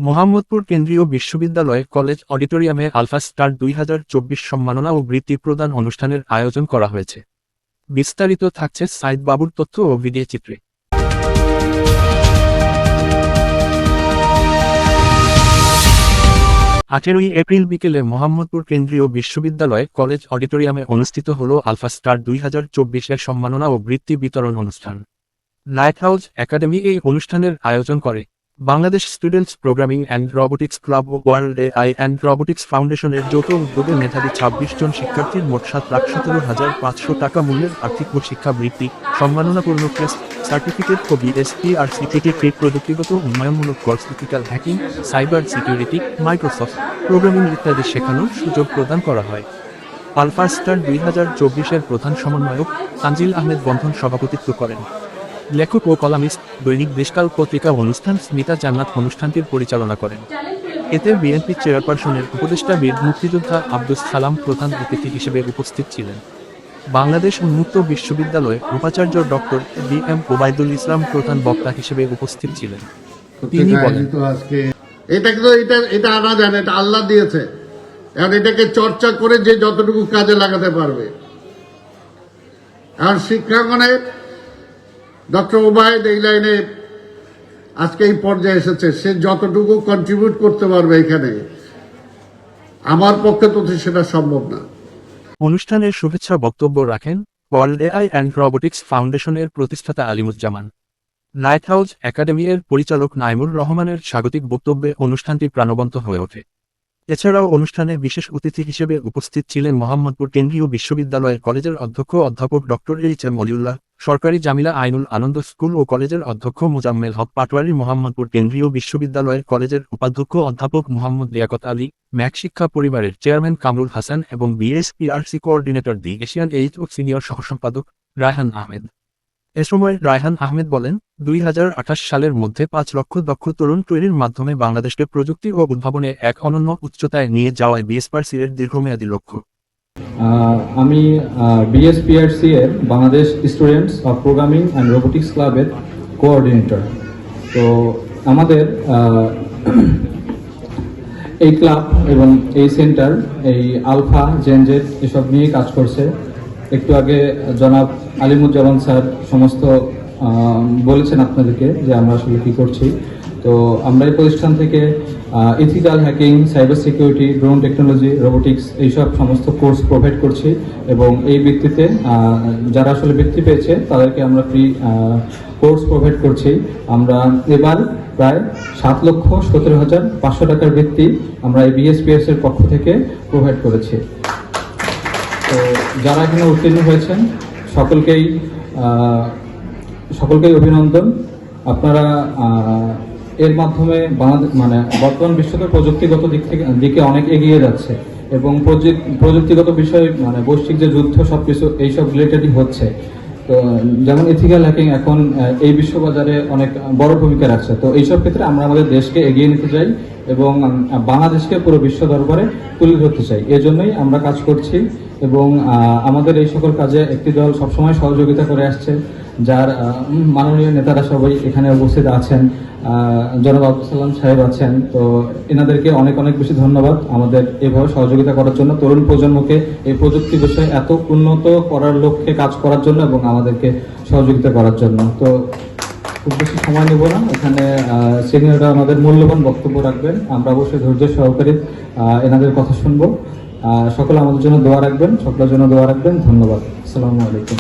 মোহাম্মদপুর কেন্দ্রীয় বিশ্ববিদ্যালয় কলেজ অডিটোরিয়ামে আলফা স্টার 2024 সম্মাননা ও বৃত্তি প্রদান অনুষ্ঠানের আয়োজন করা হয়েছে। বিস্তারিত থাকছে সাইদ বাবুর তথ্য ও ভিডিও চিত্রে। 18 এপ্রিল বিকেলে মোহাম্মদপুর কেন্দ্রীয় বিশ্ববিদ্যালয় কলেজ অডিটোরিয়ামে অনুষ্ঠিত হল আলফা স্টার 2024-এর সম্মাননা ও বৃত্তি বিতরণ অনুষ্ঠান। লাইট হাউস একাডেমি এই অনুষ্ঠানের আয়োজন করে। Bangladesh students programming and robotics club ও ওয়ার্ল্ড এআই অ্যান্ড রোবোটিক্স ফাউন্ডেশনের যৌথ উদ্যোগে মেধাবী 26 জন শিক্ষার্থীর মোট 7,17,500 টাকা মূল্যের আর্থিক ও শিক্ষা বৃত্তি, সম্মাননাপূর্ণ ক্রেস্ট সার্টিফিকেট ও বিএসপিআরসি থেকে প্রযুক্তিগত উন্নয়নমূলক course, ethical hacking, cyber security, Microsoft programming ইত্যাদি শেখানোর সুযোগ প্রদান করা হয়। আলফা স্টার 2024-এর প্রধান সমন্বয়ক তানজিল আহমেদ বন্ধন সভাপতিত্ব করেন। লেখক ও কলামিস্ট দৈনিক দেশকাল পত্রিকা অনুষ্ঠান স্মিতা জান্নাত অনুষ্ঠানটির পরিচালনা করেন। এতে বিএনপি চেয়ারপারসনের উপদেষ্টা বীর মুক্তিযোদ্ধা আব্দুস সালাম প্রধান অতিথি হিসেবে উপস্থিত ছিলেন। বাংলাদেশ উন্মুক্ত বিশ্ববিদ্যালয়ের উপাচার্য ডক্টর বি.এম. ওবায়দুল ইসলাম প্রধান বক্তা হিসেবে উপস্থিত ছিলেন। তিনি বলেন, এটা আনা জানে, এটা আল্লাহ দিয়েছে, আর এটাকে চর্চা করে যে যতটুকু কাজে লাগাতে পারবে। আর শিক্ষাঙ্গনে ডক্টর ওবায়দ এই লাইনে আজকে এই পর্যায়ে এসেছে, সে যতটুকু কন্ট্রিবিউট করতে পারবে এখানে, আমার পক্ষে তো সেটা সম্ভব না। অনুষ্ঠানের শুভেচ্ছা বক্তব্য রাখেন ওয়ার্ল্ড এআই অ্যান্ড রোবোটিক্স ফাউন্ডেশনের প্রতিষ্ঠাতা আলিমুজ্জামান। লাইট হাউস একাডেমি এর পরিচালক নাইমুর রহমানের স্বাগতিক বক্তব্যে অনুষ্ঠানটি প্রাণবন্ত হয়ে ওঠে। এছাড়াও অনুষ্ঠানে বিশেষ অতিথি হিসেবে উপস্থিত ছিলেন মোহাম্মদপুর কেন্দ্রীয় বিশ্ববিদ্যালয়ের কলেজের অধ্যক্ষ অধ্যাপক ডক্টর এইচ.এম. অলিউল্লাহ, সরকারি জামিলা আইনুল আনন্দ স্কুল ও কলেজের অধ্যক্ষ মোজাম্মেল হক পাটোয়ারি, মোহাম্মদপুর কেন্দ্রীয় বিশ্ববিদ্যালয়ের কলেজের উপাধ্যক্ষ অধ্যাপক মোহাম্মদ লিয়াকত আলী, ম্যাক শিক্ষা পরিবারের চেয়ারম্যান কামরুল হাসান এবং বিএসপিআরসি কোঅর্ডিনেটর দি এশিয়ান এইচ ও সিনিয়র সহসম্পাদক রায়হান আহমেদ। এ সময় রায়হান আহমেদ বলেন, 2028 সালের মধ্যে 5 লক্ষ দক্ষ তরুণ তৈরির মাধ্যমে বাংলাদেশকে প্রযুক্তি ও উদ্ভাবনে এক অনন্য উচ্চতায় নিয়ে যাওয়াই বিএসপিআরসি এর দীর্ঘমেয়াদী লক্ষ্য। আমি বিএসপিআরসি এর Bangladesh students of programming and robotics ক্লাবের কোঅর্ডিনেটর। তো আমাদের এই ক্লাব এবং এই সেন্টার এই আলফা জেনজেট এসব নিয়ে কাজ করছে। একটু আগে জনাব আলিমুজ্জামান স্যার সমস্ত বলেছেন আপনাদেরকে যে আমরা আসলে কি করছি। তো আমরা এই প্রতিষ্ঠান থেকে ethical hacking, cyber security, drone technology, robotics এইসব সমস্ত কোর্স প্রোভাইড করছি এবং এই ভিত্তিতে যারা আসলে বৃত্তি পেয়েছে তাদেরকে আমরা ফ্রি কোর্স প্রোভাইড করছি। আমরা এবার প্রায় 7,17,500 টাকার বৃত্তি আমরা এই বিএসপিএস এর পক্ষ থেকে প্রোভাইড করেছি। তো যারা এখানে উত্তীর্ণ হয়েছেন সকলকেই অভিনন্দন। আপনারা এর মাধ্যমে মানে বর্তমান বিশ্বকে প্রযুক্তিগত দিকে অনেক এগিয়ে যাচ্ছে এবং প্রযুক্তিগত বিষয় মানে বৈশ্বিক যে যুদ্ধ সবকিছু এইসব রিলেটেডই হচ্ছে। তো যেমন ইথিক্যাল হ্যাকিং এখন এই বিশ্ববাজারে অনেক বড় ভূমিকা রাখছে। তো এইসব ক্ষেত্রে আমরা আমাদের দেশকে এগিয়ে নিতে চাই এবং বাংলাদেশকে পুরো বিশ্ব দরবারে তুলে ধরতে চাই। এজন্যই আমরা কাজ করছি এবং আমাদের এই সকল কাজে একটি দল সবসময় সহযোগিতা করে আসছে, যার মাননীয় নেতারা সবাই এখানে উপস্থিত আছেন। জনাব আব্দুস সালাম সাহেব আছেন। তো এনাদেরকে অনেক অনেক বেশি ধন্যবাদ আমাদের এভাবে সহযোগিতা করার জন্য, তরুণ প্রজন্মকে এই প্রযুক্তি বিষয়ে এত উন্নত করার লক্ষ্যে কাজ করার জন্য এবং আমাদেরকে সহযোগিতা করার জন্য। তো খুব বেশি সময় নেব না, এখানে সিনিয়ররা আমাদের মূল্যবান বক্তব্য রাখবেন। আমরা অবশ্যই ধৈর্য সহকারে এনাদের কথা শুনবো। সকলে আমাদের জন্য দোয়া রাখবেন, সকলের জন্য দোয়া রাখবেন। ধন্যবাদ। আসসালামু আলাইকুম।